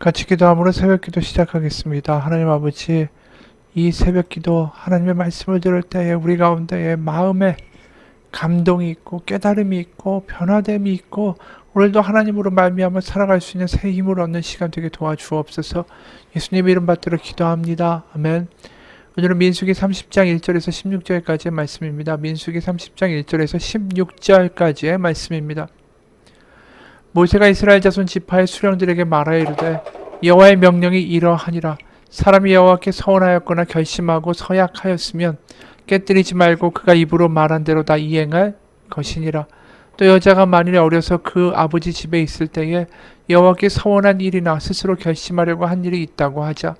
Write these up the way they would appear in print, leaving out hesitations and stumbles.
같이 기도함으로 새벽기도 시작하겠습니다. 하나님 아버지, 이 새벽기도 하나님의 말씀을 들을 때에 우리 가운데에 마음에 감동이 있고 깨달음이 있고 변화됨이 있고 오늘도 하나님으로 말미암아 살아갈 수 있는 새 힘을 얻는 시간 되게 도와주옵소서. 예수님 이름 받들어 기도합니다. 아멘. 오늘은 민수기 30장 1절에서 16절까지의 말씀입니다. 민수기 30장 1절에서 16절까지의 말씀입니다. 모세가 이스라엘 자손 지파의 수령들에게 말하여 이르되 여호와의 명령이 이러하니라. 사람이 여호와께 서원하였거나 결심하고 서약하였으면 깨뜨리지 말고 그가 입으로 말한 대로 다 이행할 것이니라. 또 여자가 만일에 어려서 그 아버지 집에 있을 때에 여호와께 서원한 일이나 스스로 결심하려고 한 일이 있다고 하자.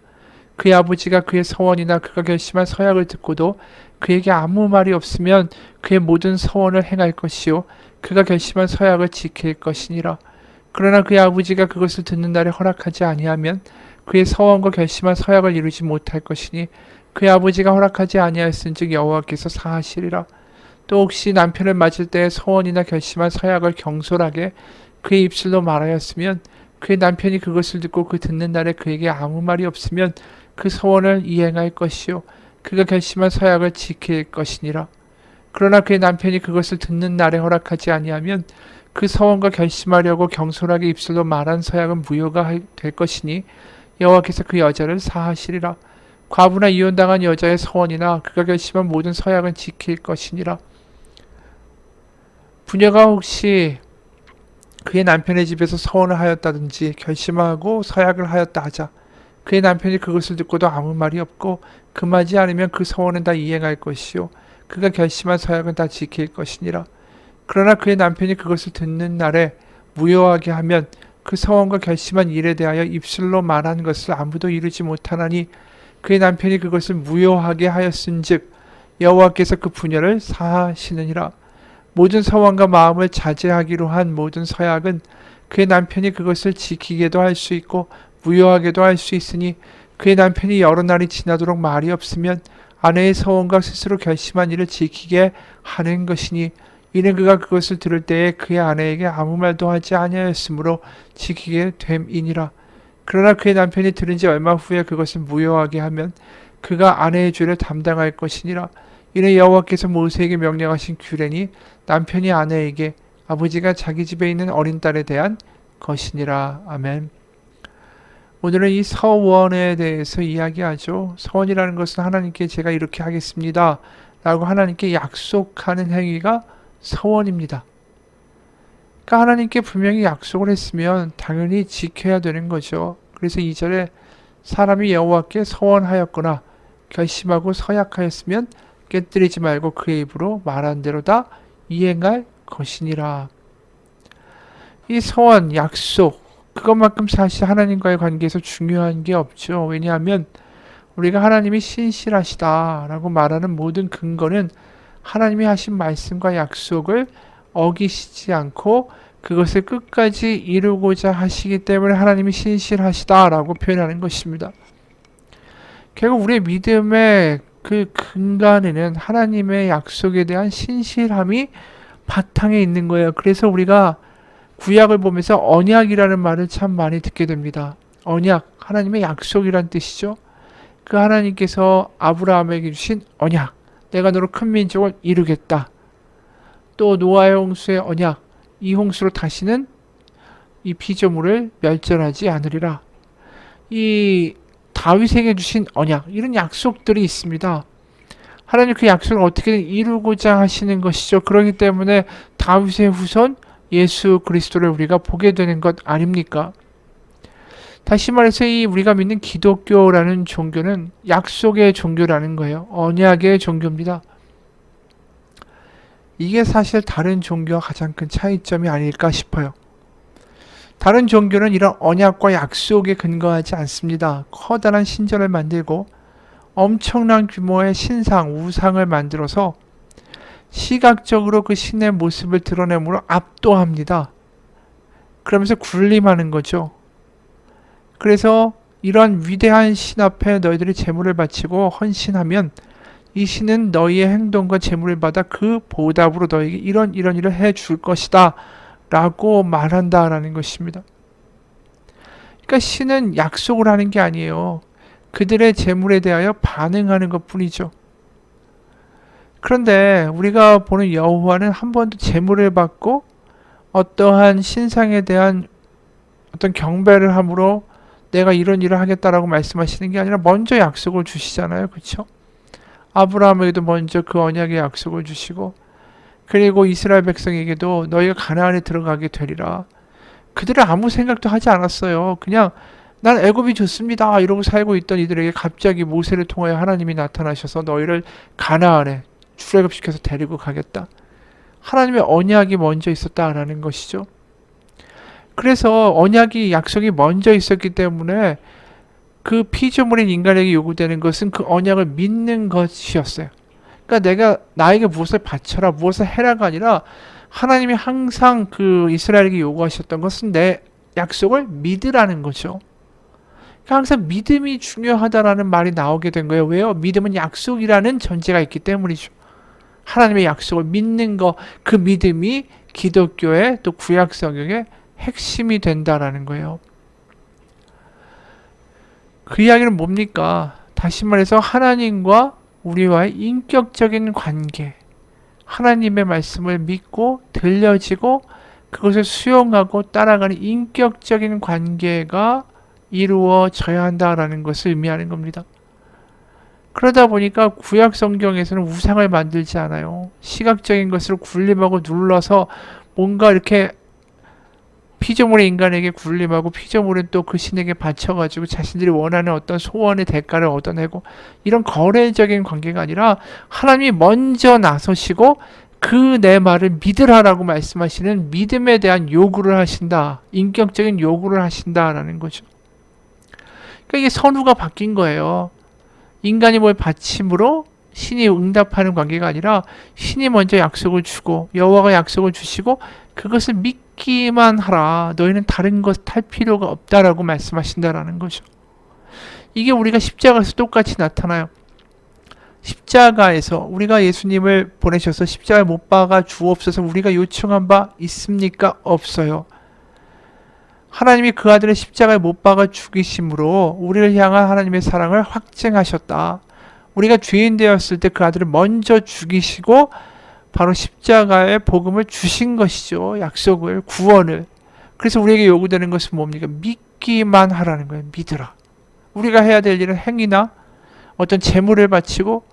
그의 아버지가 그의 서원이나 그가 결심한 서약을 듣고도 그에게 아무 말이 없으면 그의 모든 서원을 행할 것이요 그가 결심한 서약을 지킬 것이니라. 그러나 그의 아버지가 그것을 듣는 날에 허락하지 아니하면 그의 서원과 결심한 서약을 이루지 못할 것이니 그의 아버지가 허락하지 아니하였은즉 여호와께서 사하시리라. 또 혹시 남편을 맞을 때에 서원이나 결심한 서약을 경솔하게 그의 입술로 말하였으면 그의 남편이 그것을 듣고 그 듣는 날에 그에게 아무 말이 없으면 그 서원을 이행할 것이요 그가 결심한 서약을 지킬 것이니라. 그러나 그의 남편이 그것을 듣는 날에 허락하지 아니하면 그 서원과 결심하려고 경솔하게 입술로 말한 서약은 무효가 될 것이니 여호와께서 그 여자를 사하시리라. 과부나 이혼당한 여자의 서원이나 그가 결심한 모든 서약은 지킬 것이니라. 부녀가 혹시 그의 남편의 집에서 서원을 하였다든지 결심하고 서약을 하였다 하자. 그의 남편이 그것을 듣고도 아무 말이 없고 금하지 않으면 그 서원은 다 이행할 것이요 그가 결심한 서약은 다 지킬 것이니라. 그러나 그의 남편이 그것을 듣는 날에 무효하게 하면 그 서원과 결심한 일에 대하여 입술로 말한 것을 아무도 이루지 못하나니 그의 남편이 그것을 무효하게 하였은즉 여호와께서 그 부녀를 사하시느니라. 모든 서원과 마음을 자제하기로 한 모든 서약은 그의 남편이 그것을 지키게도 할 수 있고 무효하게도 할 수 있으니 그의 남편이 여러 날이 지나도록 말이 없으면 아내의 서원과 스스로 결심한 일을 지키게 하는 것이니 이는 그가 그것을 들을 때에 그의 아내에게 아무 말도 하지 아니하였으므로 지키게 됨이니라. 그러나 그의 남편이 들은 지 얼마 후에 그것을 무효하게 하면 그가 아내의 죄를 담당할 것이니라. 이는 여호와께서 모세에게 명령하신 규례니 남편이 아내에게 아버지가 자기 집에 있는 어린 딸에 대한 것이니라. 아멘. 오늘은 이 서원에 대해서 이야기하죠. 서원이라는 것은 하나님께 제가 이렇게 하겠습니다 라고 하나님께 약속하는 행위가 서원입니다. 그러니까 하나님께 분명히 약속을 했으면 당연히 지켜야 되는 거죠. 그래서 2절에 사람이 여호와께 서원하였거나 결심하고 서약하였으면 깨뜨리지 말고 그의 입으로 말한 대로 다 이행할 것이니라. 이 서원, 약속, 그것만큼 사실 하나님과의 관계에서 중요한 게 없죠. 왜냐하면 우리가 하나님이 신실하시다라고 말하는 모든 근거는 하나님이 하신 말씀과 약속을 어기시지 않고 그것을 끝까지 이루고자 하시기 때문에 하나님이 신실하시다라고 표현하는 것입니다. 결국 우리의 믿음의 그 근간에는 하나님의 약속에 대한 신실함이 바탕에 있는 거예요. 그래서 우리가 구약을 보면서 언약이라는 말을 참 많이 듣게 됩니다. 언약, 하나님의 약속이란 뜻이죠. 그 하나님께서 아브라함에게 주신 언약, 내가 너로 큰 민족을 이루겠다. 또 노아의 홍수의 언약, 이 홍수로 다시는 이 피조물을 멸절하지 않으리라. 이 다윗에게 주신 언약, 이런 약속들이 있습니다. 하나님 그 약속을 어떻게든 이루고자 하시는 것이죠. 그렇기 때문에 다윗의 후손 예수 그리스도를 우리가 보게 되는 것 아닙니까? 다시 말해서 이 우리가 믿는 기독교라는 종교는 약속의 종교라는 거예요. 언약의 종교입니다. 이게 사실 다른 종교와 가장 큰 차이점이 아닐까 싶어요. 다른 종교는 이런 언약과 약속에 근거하지 않습니다. 커다란 신전을 만들고 엄청난 규모의 신상, 우상을 만들어서 시각적으로 그 신의 모습을 드러내므로 압도합니다. 그러면서 군림하는 거죠. 그래서 이런 위대한 신 앞에 너희들이 제물을 바치고 헌신하면 이 신은 너희의 행동과 제물을 받아 그 보답으로 너희에게 이런 일을 해줄 것이다 라고 말한다라는 것입니다. 그러니까 신은 약속을 하는 게 아니에요. 그들의 재물에 대하여 반응하는 것 뿐이죠. 그런데 우리가 보는 여호와는 한 번도 재물을 받고 어떠한 신상에 대한 어떤 경배를 함으로 내가 이런 일을 하겠다라고 말씀하시는 게 아니라 먼저 약속을 주시잖아요. 그렇죠? 아브라함에게도 먼저 그 언약의 약속을 주시고, 그리고 이스라엘 백성에게도 너희가 가나안에 들어가게 되리라. 그들은 아무 생각도 하지 않았어요. 그냥 난 애굽이 좋습니다 이러고 살고 있던 이들에게 갑자기 모세를 통하여 하나님이 나타나셔서 너희를 가나안에 출애굽시켜서 데리고 가겠다. 하나님의 언약이 먼저 있었다라는 것이죠. 그래서 언약이 약속이 먼저 있었기 때문에 그 피조물인 인간에게 요구되는 것은 그 언약을 믿는 것이었어요. 그러니까 내가 나에게 무엇을 바쳐라, 무엇을 해라가 아니라 하나님이 항상 그 이스라엘에게 요구하셨던 것은 내 약속을 믿으라는 거죠. 그러니까 항상 믿음이 중요하다라는 말이 나오게 된 거예요. 왜요? 믿음은 약속이라는 전제가 있기 때문이죠. 하나님의 약속을 믿는 거, 그 믿음이 기독교의 또 구약 성경의 핵심이 된다라는 거예요. 그 이야기는 뭡니까? 다시 말해서 하나님과 우리와의 인격적인 관계, 하나님의 말씀을 믿고 들려지고 그것을 수용하고 따라가는 인격적인 관계가 이루어져야 한다라는 것을 의미하는 겁니다. 그러다 보니까 구약 성경에서는 우상을 만들지 않아요. 시각적인 것을 군림하고 눌러서 뭔가 이렇게 피조물의 인간에게 군림하고 피조물은 또 그 신에게 바쳐가지고 자신들이 원하는 어떤 소원의 대가를 얻어내고 이런 거래적인 관계가 아니라 하나님이 먼저 나서시고 그 내 말을 믿으라라고 말씀하시는 믿음에 대한 요구를 하신다. 인격적인 요구를 하신다라는 거죠. 그러니까 이게 선후가 바뀐 거예요. 인간이 뭘 바침으로 신이 응답하는 관계가 아니라 신이 먼저 약속을 주고 여호와가 약속을 주시고 그것을 믿기만 하라. 너희는 다른 것 할 필요가 없다라고 말씀하신다라는 거죠. 이게 우리가 십자가에서 똑같이 나타나요. 십자가에서 우리가 예수님을 보내셔서 십자가에 못 박아 주옵소서 우리가 요청한 바 있습니까? 없어요. 하나님이 그 아들을 십자가에 못 박아 죽이심으로 우리를 향한 하나님의 사랑을 확증하셨다. 우리가 죄인 되었을 때 그 아들을 먼저 죽이시고 바로 십자가의 복음을 주신 것이죠. 약속을, 구원을. 그래서 우리에게 요구되는 것은 뭡니까? 믿기만 하라는 거예요. 믿으라. 우리가 해야 될 일은 행위나 어떤 재물을 바치고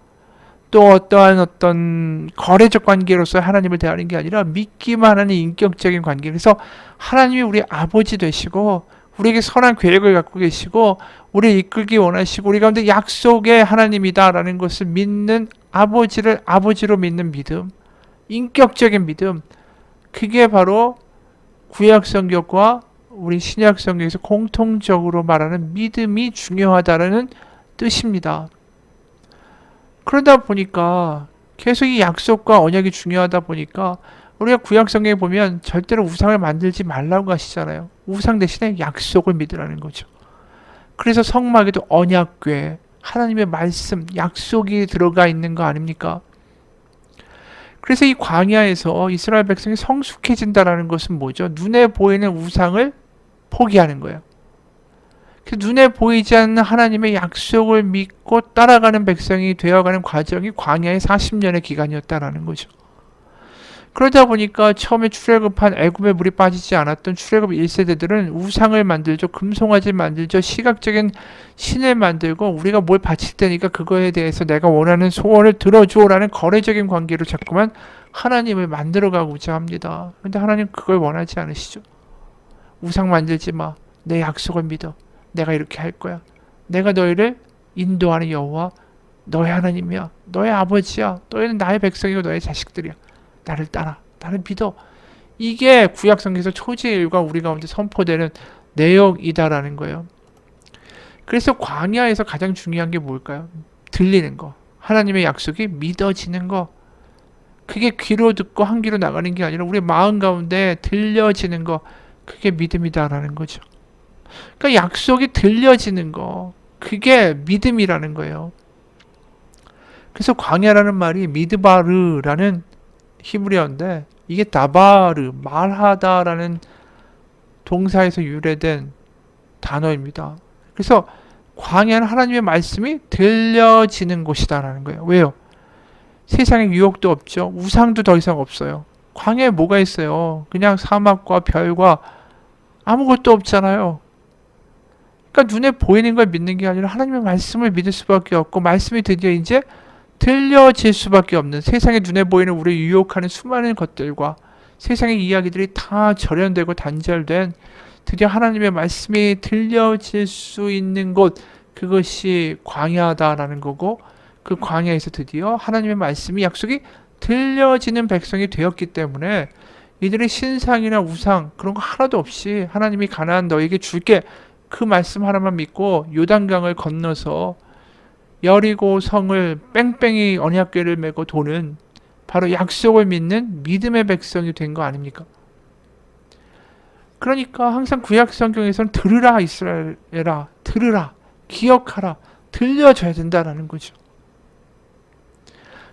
또 어떤 거래적 관계로서 하나님을 대하는 게 아니라 믿기만 하는 인격적인 관계. 그래서 하나님이 우리 아버지 되시고 우리에게 선한 계획을 갖고 계시고 우리를 이끌기 원하시고 우리 가운데 약속의 하나님이다라는 것을 믿는 아버지를 아버지로 믿는 믿음, 인격적인 믿음. 그게 바로 구약 성경과 우리 신약 성경에서 공통적으로 말하는 믿음이 중요하다라는 뜻입니다. 그러다 보니까 계속 이 약속과 언약이 중요하다 보니까 우리가 구약 성경에 보면 절대로 우상을 만들지 말라고 하시잖아요. 우상 대신에 약속을 믿으라는 거죠. 그래서 성막에도 언약궤, 하나님의 말씀, 약속이 들어가 있는 거 아닙니까? 그래서 이 광야에서 이스라엘 백성이 성숙해진다는 것은 뭐죠? 눈에 보이는 우상을 포기하는 거예요. 눈에 보이지 않는 하나님의 약속을 믿고 따라가는 백성이 되어가는 과정이 광야의 40년의 기간이었다라는 거죠. 그러다 보니까 처음에 출애굽한 애굽에 물이 빠지지 않았던 출애굽 1세대들은 우상을 만들죠. 금송아지를 만들죠. 시각적인 신을 만들고 우리가 뭘 바칠 테니까 그거에 대해서 내가 원하는 소원을 들어주오라는 거래적인 관계로 자꾸만 하나님을 만들어가고자 합니다. 그런데 하나님 그걸 원하지 않으시죠. 우상 만들지 마. 내 약속을 믿어. 내가 이렇게 할 거야. 내가 너희를 인도하는 여호와 너의 하나님이야. 너의 아버지야. 너희는 나의 백성이고 너의 자식들이야. 나를 따라. 나를 믿어. 이게 구약성경에서 초지일과 우리 가운데 선포되는 내용이다라는 거예요. 그래서 광야에서 가장 중요한 게 뭘까요? 들리는 거. 하나님의 약속이 믿어지는 거. 그게 귀로 듣고 한 귀로 나가는 게 아니라 우리 마음 가운데 들려지는 거. 그게 믿음이다라는 거죠. 그러니까 약속이 들려지는 거. 그게 믿음이라는 거예요. 그래서 광야라는 말이 미드바르라는 히브리어인데 이게 다바르, 말하다라는 동사에서 유래된 단어입니다. 그래서 광야는 하나님의 말씀이 들려지는 곳이다라는 거예요. 왜요? 세상에 유혹도 없죠. 우상도 더 이상 없어요. 광야에 뭐가 있어요? 그냥 사막과 별과 아무것도 없잖아요. 그러니까 눈에 보이는 걸 믿는 게 아니라 하나님의 말씀을 믿을 수밖에 없고, 말씀이 드디어 이제 들려질 수밖에 없는, 세상에 눈에 보이는 우리 유혹하는 수많은 것들과 세상의 이야기들이 다 절연되고 단절된 드디어 하나님의 말씀이 들려질 수 있는 곳, 그것이 광야다라는 거고, 그 광야에서 드디어 하나님의 말씀이, 약속이 들려지는 백성이 되었기 때문에 이들의 신상이나 우상 그런 거 하나도 없이 하나님이 가나안 너에게 줄게, 그 말씀 하나만 믿고 요단강을 건너서 여리고 성을 뺑뺑이 언약궤를 메고 도는, 바로 약속을 믿는 믿음의 백성이 된 거 아닙니까? 그러니까 항상 구약 성경에서는 들으라 이스라엘아, 들으라, 기억하라, 들려줘야 된다라는 거죠.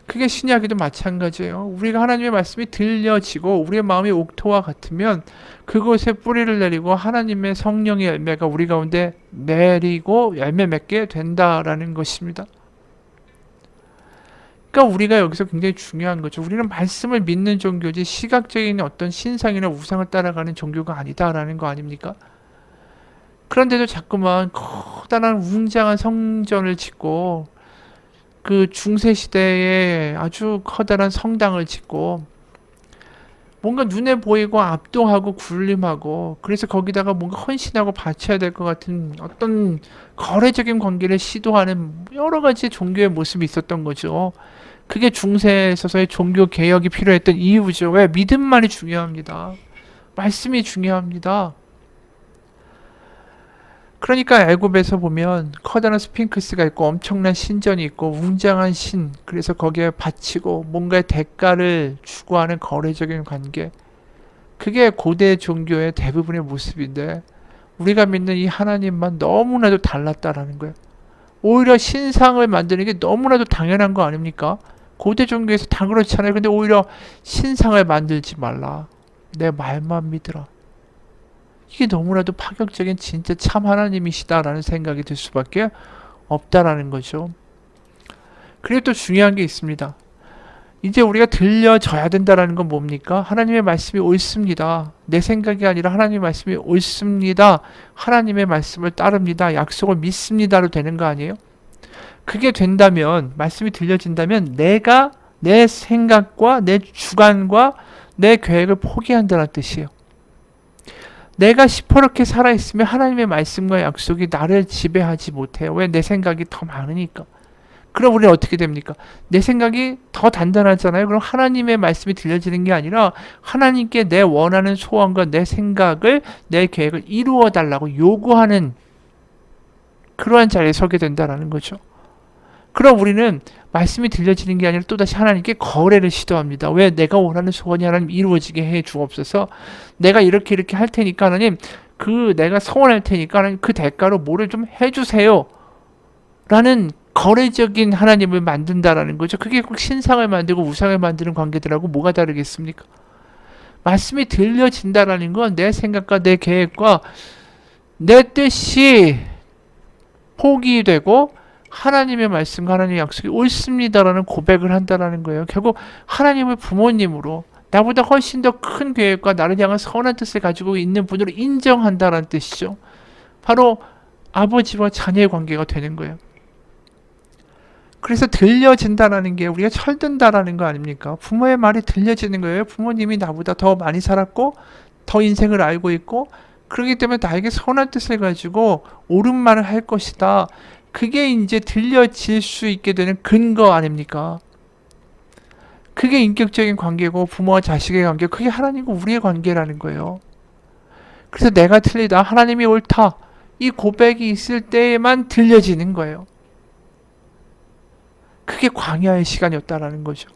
그게 신약에도 마찬가지예요. 우리가 하나님의 말씀이 들려지고 우리의 마음이 옥토와 같으면 그곳에 뿌리를 내리고 하나님의 성령의 열매가 우리 가운데 내리고 열매 맺게 된다라는 것입니다. 그러니까 우리가 여기서 굉장히 중요한 거죠. 우리는 말씀을 믿는 종교지 시각적인 어떤 신상이나 우상을 따라가는 종교가 아니다라는 거 아닙니까? 그런데도 자꾸만 커다란 웅장한 성전을 짓고 그 중세 시대에 아주 커다란 성당을 짓고 뭔가 눈에 보이고 압도하고 군림하고, 그래서 거기다가 뭔가 헌신하고 바쳐야 될 것 같은 어떤 거래적인 관계를 시도하는 여러 가지 종교의 모습이 있었던 거죠. 그게 중세에 있어서의 종교 개혁이 필요했던 이유죠. 왜? 믿음만이 중요합니다. 말씀이 중요합니다. 그러니까 애굽에서 보면 커다란 스핑크스가 있고 엄청난 신전이 있고 웅장한 신, 그래서 거기에 바치고 뭔가의 대가를 추구하는 거래적인 관계, 그게 고대 종교의 대부분의 모습인데 우리가 믿는 이 하나님만 너무나도 달랐다라는 거예요. 오히려 신상을 만드는 게 너무나도 당연한 거 아닙니까? 고대 종교에서 다 그렇잖아요. 근데 오히려 신상을 만들지 말라, 내 말만 믿으라, 이게 너무나도 파격적인 진짜 참 하나님이시다라는 생각이 들 수밖에 없다라는 거죠. 그리고 또 중요한 게 있습니다. 이제 우리가 들려져야 된다라는 건 뭡니까? 하나님의 말씀이 옳습니다. 내 생각이 아니라 하나님의 말씀이 옳습니다. 하나님의 말씀을 따릅니다. 약속을 믿습니다로 되는 거 아니에요? 그게 된다면, 말씀이 들려진다면 내가 내 생각과 내 주관과 내 계획을 포기한다는 뜻이에요. 내가 시퍼렇게 살아있으면 하나님의 말씀과 약속이 나를 지배하지 못해요. 왜? 내 생각이 더 많으니까. 그럼 우리는 어떻게 됩니까? 내 생각이 더 단단하잖아요. 그럼 하나님의 말씀이 들려지는 게 아니라 하나님께 내 원하는 소원과 내 생각을, 내 계획을 이루어 달라고 요구하는 그러한 자리에 서게 된다는 거죠. 그럼 우리는 말씀이 들려지는 게 아니라 또다시 하나님께 거래를 시도합니다. 왜? 내가 원하는 소원이 하나님 이루어지게 해 주옵소서. 내가 이렇게 할 테니까 하나님, 내가 소원할 테니까 하나님 그 대가로 뭐를 좀 해주세요 라는 거래적인 하나님을 만든다라는 거죠. 그게 꼭 신상을 만들고 우상을 만드는 관계들하고 뭐가 다르겠습니까? 말씀이 들려진다라는 건 내 생각과 내 계획과 내 뜻이 포기되고 하나님의 말씀과 하나님의 약속이 옳습니다라는 고백을 한다라는 거예요. 결국 하나님을 부모님으로, 나보다 훨씬 더 큰 계획과 나를 향한 선한 뜻을 가지고 있는 분으로 인정한다라는 뜻이죠. 바로 아버지와 자녀의 관계가 되는 거예요. 그래서 들려진다라는 게 우리가 철든다라는 거 아닙니까? 부모의 말이 들려지는 거예요. 부모님이 나보다 더 많이 살았고 더 인생을 알고 있고 그렇기 때문에 나에게 선한 뜻을 가지고 옳은 말을 할 것이다. 그게 이제 들려질 수 있게 되는 근거 아닙니까? 그게 인격적인 관계고 부모와 자식의 관계, 그게 하나님과 우리의 관계라는 거예요. 그래서 내가 틀리다, 하나님이 옳다, 이 고백이 있을 때에만 들려지는 거예요. 그게 광야의 시간이었다라는 거죠.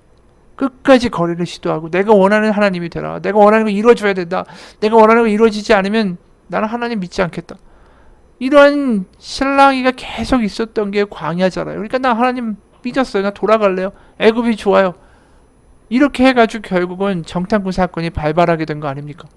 끝까지 거래를 시도하고 내가 원하는 하나님이 되라, 내가 원하는 거 이루어줘야 된다, 내가 원하는 거 이루어지지 않으면 나는 하나님 믿지 않겠다, 이런 실랑이가 계속 있었던 게 광야잖아요. 그러니까 나 하나님 삐졌어요, 나 돌아갈래요, 애굽이 좋아요, 이렇게 해가지고 결국은 정탐꾼 사건이 발발하게 된 거 아닙니까?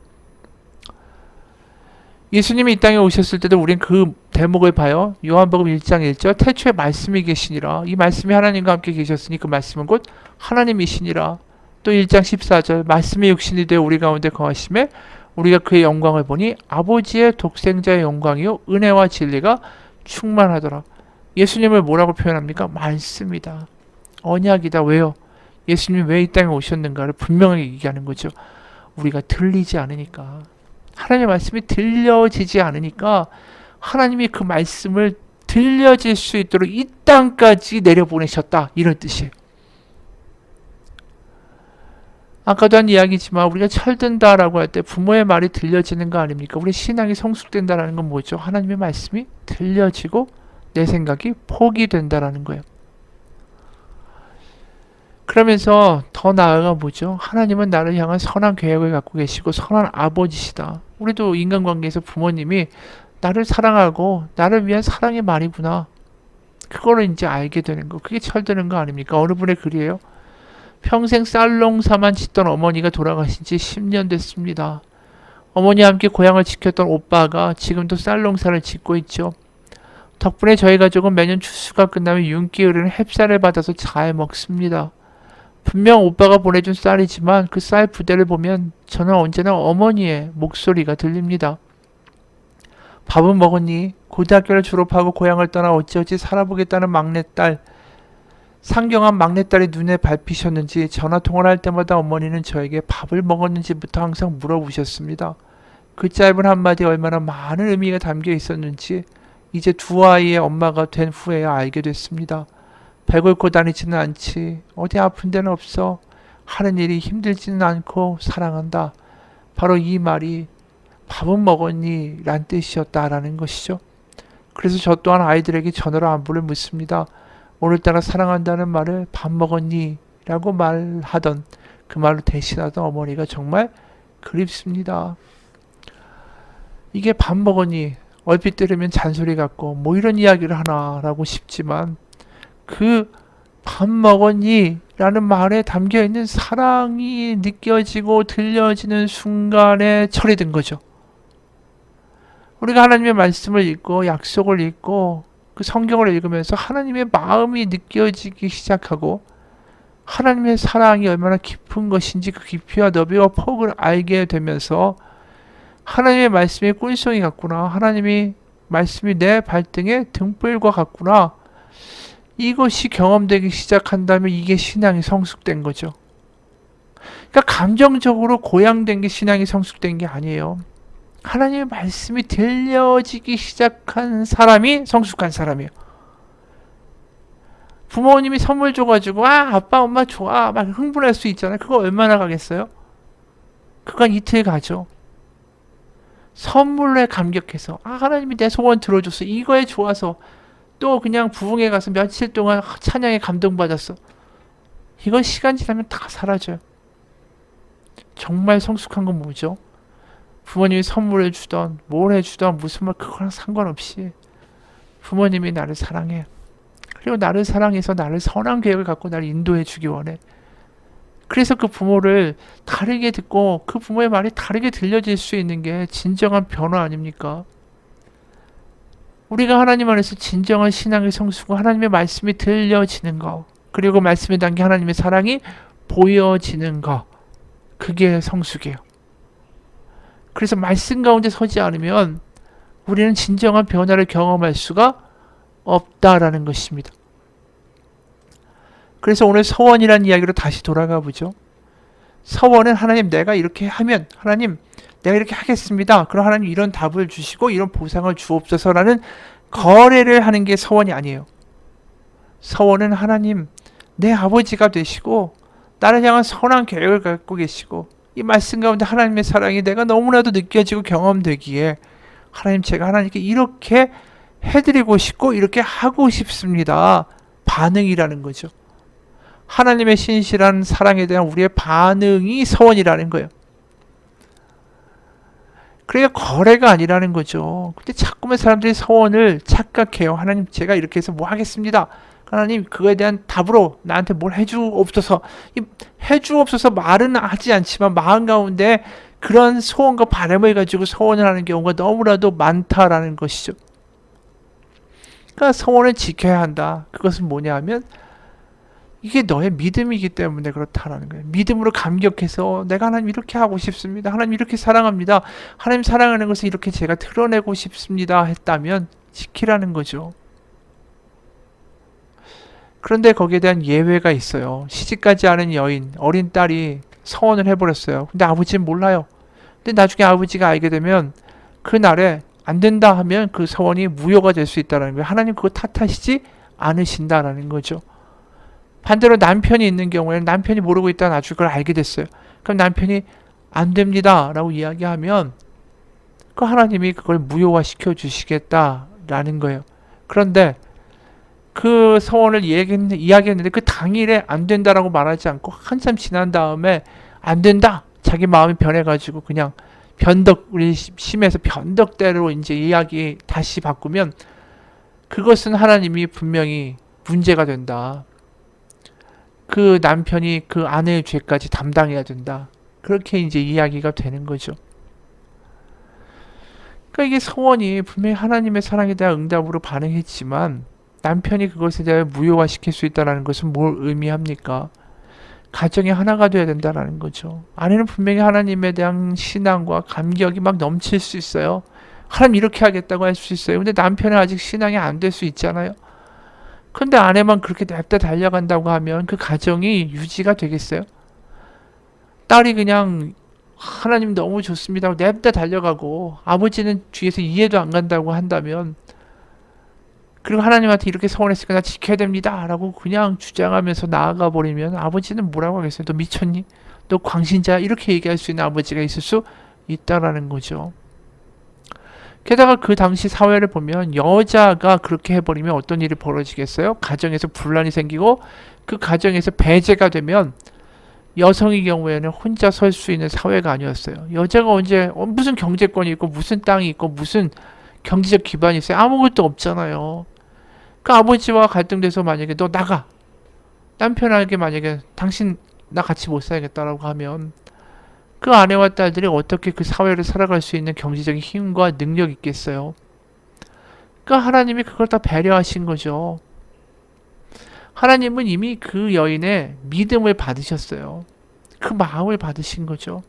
예수님이 이 땅에 오셨을 때도 우린 그 대목을 봐요. 요한복음 1장 1절 태초에 말씀이 계시니라. 이 말씀이 하나님과 함께 계셨으니 그 말씀은 곧 하나님이시니라. 또 1장 14절 말씀이 육신이 되어 우리 가운데 거하심에 우리가 그의 영광을 보니 아버지의 독생자의 영광이요 은혜와 진리가 충만하더라. 예수님을 뭐라고 표현합니까? 말씀이다. 언약이다. 왜요? 예수님이 왜 이 땅에 오셨는가를 분명하게 얘기하는 거죠. 우리가 들리지 않으니까. 하나님의 말씀이 들려지지 않으니까 하나님이 그 말씀을 들려질 수 있도록 이 땅까지 내려보내셨다. 이런 뜻이에요. 아까도 한 이야기지만 우리가 철든다라고 할 때 부모의 말이 들려지는 거 아닙니까? 우리 신앙이 성숙된다라는 건 뭐죠? 하나님의 말씀이 들려지고 내 생각이 포기된다라는 거예요. 그러면서 더 나아가 뭐죠? 하나님은 나를 향한 선한 계획을 갖고 계시고 선한 아버지시다. 우리도 인간관계에서 부모님이 나를 사랑하고 나를 위한 사랑의 말이구나. 그거를 이제 알게 되는 거. 그게 철드는 거 아닙니까? 어느 분의 글이에요? 평생 쌀농사만 짓던 어머니가 돌아가신 지 10년 됐습니다. 어머니와 함께 고향을 지켰던 오빠가 지금도 쌀농사를 짓고 있죠. 덕분에 저희 가족은 매년 추수가 끝나면 윤기 흐르는 햅쌀을 받아서 잘 먹습니다. 분명 오빠가 보내준 쌀이지만 그 쌀 부대를 보면 저는 언제나 어머니의 목소리가 들립니다. 밥은 먹었니? 고등학교를 졸업하고 고향을 떠나 어찌어찌 살아보겠다는 막내딸. 상경한 막내딸이 눈에 밟히셨는지 전화통화를 할 때마다 어머니는 저에게 밥을 먹었는지부터 항상 물어보셨습니다. 그 짧은 한마디에 얼마나 많은 의미가 담겨 있었는지 이제 두 아이의 엄마가 된 후에야 알게 됐습니다. 배 곪고 다니지는 않지. 어디 아픈 데는 없어. 하는 일이 힘들지는 않고 사랑한다. 바로 이 말이 밥은 먹었니? 란 뜻이었다라는 것이죠. 그래서 저 또한 아이들에게 전화로 안부를 묻습니다. 오늘따라 사랑한다는 말을 밥 먹었니? 라고 말하던 그 말로 대신하던 어머니가 정말 그립습니다. 이게 밥 먹었니? 얼핏 들으면 잔소리 같고 뭐 이런 이야기를 하나라고 싶지만 그 밥 먹었니? 라는 말에 담겨있는 사랑이 느껴지고 들려지는 순간에 철이 든 거죠. 우리가 하나님의 말씀을 읽고 약속을 읽고 그 성경을 읽으면서 하나님의 마음이 느껴지기 시작하고 하나님의 사랑이 얼마나 깊은 것인지 그 깊이와 너비와 폭을 알게 되면서 하나님의 말씀이 꿀송이 같구나. 하나님이 말씀이 내 발등에 등불과 같구나. 이것이 경험되기 시작한다면 이게 신앙이 성숙된 거죠. 그러니까 감정적으로 고양된 게 신앙이 성숙된 게 아니에요. 하나님의 말씀이 들려지기 시작한 사람이 성숙한 사람이에요. 부모님이 선물 줘가지고 아빠 엄마 좋아 막 흥분할 수 있잖아요. 그거 얼마나 가겠어요? 그건 이틀 가죠. 선물에 감격해서 하나님이 내 소원 들어줬어. 이거에 좋아서 또 그냥 부흥회 가서 며칠 동안 찬양에 감동받았어. 이건 시간 지나면 다 사라져요. 정말 성숙한 건 뭐죠? 부모님이 선물을 주던 뭘 해주던 무슨 말 그거랑 상관없이 부모님이 나를 사랑해. 그리고 나를 사랑해서 나를 선한 계획을 갖고 나를 인도해 주기 원해. 그래서 그 부모를 다르게 듣고 그 부모의 말이 다르게 들려질 수 있는 게 진정한 변화 아닙니까? 우리가 하나님 안에서 진정한 신앙의 성수고 하나님의 말씀이 들려지는 거, 그리고 말씀에 담긴 하나님의 사랑이 보여지는 거, 그게 성숙이에요. 그래서 말씀 가운데 서지 않으면 우리는 진정한 변화를 경험할 수가 없다라는 것입니다. 그래서 오늘 서원이라는 이야기로 다시 돌아가 보죠. 서원은 하나님 내가 이렇게 하면 하나님 내가 이렇게 하겠습니다. 그럼 하나님 이런 답을 주시고 이런 보상을 주옵소서라는 거래를 하는 게 서원이 아니에요. 서원은 하나님 내 아버지가 되시고 나를 향한 선한 계획을 갖고 계시고 이 말씀 가운데 하나님의 사랑이 내가 너무나도 느껴지고 경험되기에 하나님 제가 하나님께 이렇게 해드리고 싶고 이렇게 하고 싶습니다. 반응이라는 거죠. 하나님의 신실한 사랑에 대한 우리의 반응이 서원이라는 거예요. 그러니까 거래가 아니라는 거죠. 근데 자꾸만 사람들이 서원을 착각해요. 하나님 제가 이렇게 해서 뭐 하겠습니다. 하나님 그거에 대한 답으로 나한테 뭘 해주옵소서. 해주옵소서 말은 하지 않지만 마음 가운데 그런 소원과 바람을 가지고 소원을 하는 경우가 너무나도 많다라는 것이죠. 그러니까 소원을 지켜야 한다. 그것은 뭐냐 하면 이게 너의 믿음이기 때문에 그렇다라는 거예요. 믿음으로 감격해서 내가 하나님 이렇게 하고 싶습니다. 하나님 이렇게 사랑합니다. 하나님 사랑하는 것을 이렇게 제가 드러내고 싶습니다. 했다면 지키라는 거죠. 그런데 거기에 대한 예외가 있어요. 시집가지 않은 여인, 어린 딸이 서원을 해버렸어요. 근데 아버지는 몰라요. 근데 나중에 아버지가 알게 되면 그날에 안 된다 하면 그 서원이 무효가 될 수 있다는 거예요. 하나님 그거 탓하시지 않으신다라는 거죠. 반대로 남편이 있는 경우에는 남편이 모르고 있다 나중에 그걸 알게 됐어요. 그럼 남편이 안 됩니다 라고 이야기하면 그 하나님이 그걸 무효화 시켜 주시겠다라는 거예요. 그런데 그 서원을 이야기했는데 그 당일에 안 된다라고 말하지 않고 한참 지난 다음에 안 된다 자기 마음이 변해가지고 그냥 우리 심해서 변덕대로 이제 이야기 다시 바꾸면 그것은 하나님이 분명히 문제가 된다. 그 남편이 그 아내의 죄까지 담당해야 된다. 그렇게 이제 이야기가 되는 거죠. 그러니까 이게 소원이 분명히 하나님의 사랑에 대한 응답으로 반응했지만 남편이 그것에 대해 무효화시킬 수 있다는 것은 뭘 의미합니까? 가정이 하나가 되어야 된다는 거죠. 아내는 분명히 하나님에 대한 신앙과 감격이 막 넘칠 수 있어요. 하나님 이렇게 하겠다고 할 수 있어요. 근데 남편은 아직 신앙이 안 될 수 있잖아요. 근데 아내만 그렇게 냅다 달려간다고 하면 그 가정이 유지가 되겠어요? 딸이 그냥 하나님 너무 좋습니다 냅다 달려가고 아버지는 뒤에서 이해도 안 간다고 한다면 그리고 하나님한테 이렇게 서원했으니까 나 지켜야 됩니다 라고 그냥 주장하면서 나아가 버리면 아버지는 뭐라고 하겠어요? 너 미쳤니? 너 광신자야? 이렇게 얘기할 수 있는 아버지가 있을 수 있다라는 거죠. 게다가 그 당시 사회를 보면 여자가 그렇게 해버리면 어떤 일이 벌어지겠어요? 가정에서 분란이 생기고 그 가정에서 배제가 되면 여성의 경우에는 혼자 설 수 있는 사회가 아니었어요. 여자가 언제 무슨 경제권이 있고 무슨 땅이 있고 무슨 경제적 기반이 있어요? 아무것도 없잖아요. 그 아버지와 갈등돼서 만약에 너 나가 남편에게 만약에 당신 나 같이 못 살겠다라고 하면 그 아내와 딸들이 어떻게 그 사회를 살아갈 수 있는 경제적인 힘과 능력이 있겠어요? 그러니까 하나님이 그걸 다 배려하신 거죠. 하나님은 이미 그 여인의 믿음을 받으셨어요. 그 마음을 받으신 거죠.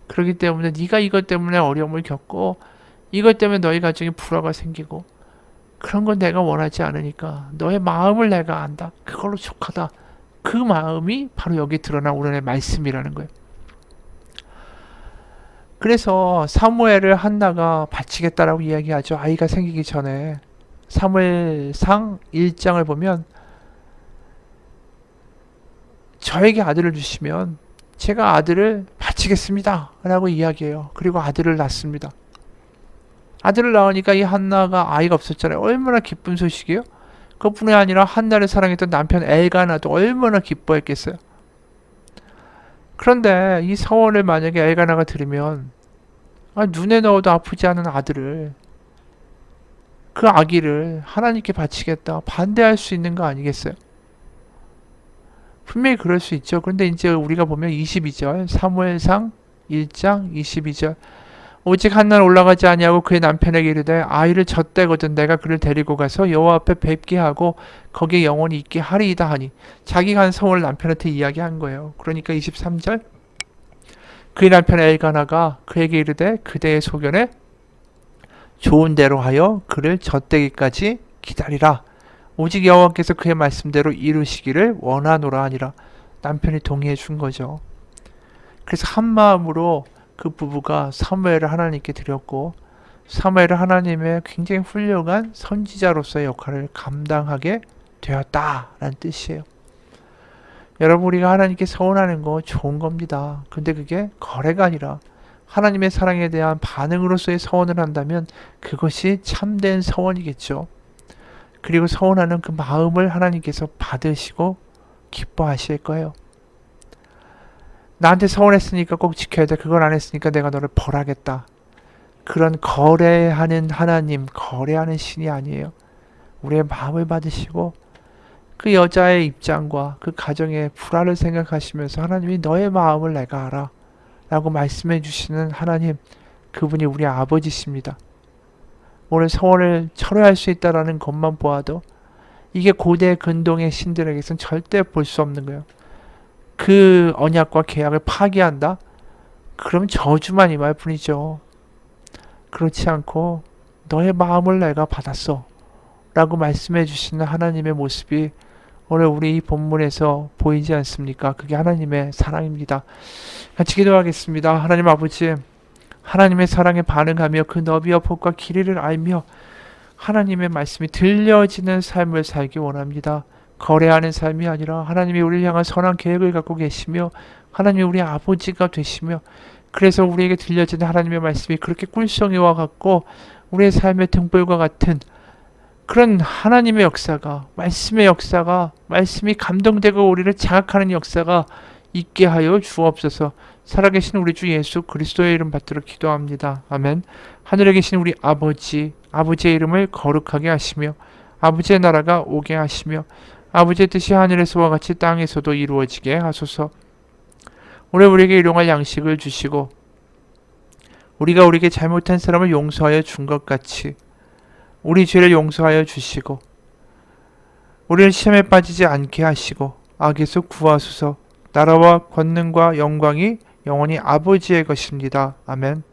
그렇기 때문에 네가 이것 때문에 어려움을 겪고 이것 때문에 너희 가정에 불화가 생기고 그런 건 내가 원하지 않으니까 너의 마음을 내가 안다. 그걸로 족하다. 그 마음이 바로 여기 드러난 오늘의 말씀이라는 거예요. 그래서 사무엘을 한나가 바치겠다라고 이야기하죠. 아이가 생기기 전에 사무엘상 1장을 보면 저에게 아들을 주시면 제가 아들을 바치겠습니다 라고 이야기해요. 그리고 아들을 낳습니다. 아들을 낳으니까 이 한나가 아이가 없었잖아요. 얼마나 기쁜 소식이에요. 그뿐이 아니라 한나를 사랑했던 남편 엘가나도 얼마나 기뻐했겠어요. 그런데 이 서원을 만약에 엘가나가 들으면 눈에 넣어도 아프지 않은 아들을 그 아기를 하나님께 바치겠다 반대할 수 있는 거 아니겠어요? 분명히 그럴 수 있죠. 그런데 이제 우리가 보면 22절 사무엘상 1장 22절 오직 한나는 올라가지 아니하고 그의 남편에게 이르되 아이를 젖대거든 내가 그를 데리고 가서 여호와 앞에 뵙게 하고 거기에 영원히 있게 하리이다 하니 자기가 한 소원을 남편한테 이야기한 거예요. 그러니까 23절 그의 남편 엘가나가 그에게 이르되 그대의 소견에 좋은 대로 하여 그를 젖대기까지 기다리라. 오직 여호와께서 그의 말씀대로 이루시기를 원하노라 하니라. 남편이 동의해 준 거죠. 그래서 한 마음으로 그 부부가 사무엘을 하나님께 드렸고 사무엘은 하나님의 굉장히 훌륭한 선지자로서의 역할을 감당하게 되었다라는 뜻이에요. 여러분 우리가 하나님께 서원하는 거 좋은 겁니다. 근데 그게 거래가 아니라 하나님의 사랑에 대한 반응으로서의 서원을 한다면 그것이 참된 서원이겠죠. 그리고 서원하는 그 마음을 하나님께서 받으시고 기뻐하실 거예요. 나한테 서원했으니까 꼭 지켜야 돼. 그걸 안 했으니까 내가 너를 벌하겠다. 그런 거래하는 하나님, 거래하는 신이 아니에요. 우리의 마음을 받으시고 그 여자의 입장과 그 가정의 불화를 생각하시면서 하나님이 너의 마음을 내가 알아. 라고 말씀해 주시는 하나님, 그분이 우리 아버지십니다. 오늘 서원을 철회할 수 있다라는 것만 보아도 이게 고대 근동의 신들에게서는 절대 볼 수 없는 거예요. 그 언약과 계약을 파기한다? 그럼 저주만 임할 뿐이죠. 그렇지 않고 너의 마음을 내가 받았어 라고 말씀해 주시는 하나님의 모습이 오늘 우리 이 본문에서 보이지 않습니까? 그게 하나님의 사랑입니다. 같이 기도하겠습니다. 하나님 아버지, 하나님의 사랑에 반응하며 그 너비와 폭과 길이를 알며 하나님의 말씀이 들려지는 삶을 살기 원합니다. 거래하는 삶이 아니라 하나님이 우리를 향한 선한 계획을 갖고 계시며 하나님이 우리 아버지가 되시며, 그래서 우리에게 들려지는 하나님의 말씀이 그렇게 꿀송이와 같고 우리의 삶의 등불과 같은 그런 하나님의 역사가, 말씀의 역사가, 말씀이 감동되고 우리를 자극하는 역사가 있게 하여 주옵소서. 살아계신 우리 주 예수 그리스도의 이름 받들어 기도합니다. 아멘. 하늘에 계신 우리 아버지, 아버지의 이름을 거룩하게 하시며 아버지의 나라가 오게 하시며 아버지의 뜻이 하늘에서와 같이 땅에서도 이루어지게 하소서. 오늘 우리에게 일용할 양식을 주시고 우리가 우리에게 잘못한 사람을 용서하여 준 것 같이 우리 죄를 용서하여 주시고 우리를 시험에 빠지지 않게 하시고 악에서 구하소서. 나라와 권능과 영광이 영원히 아버지의 것입니다. 아멘.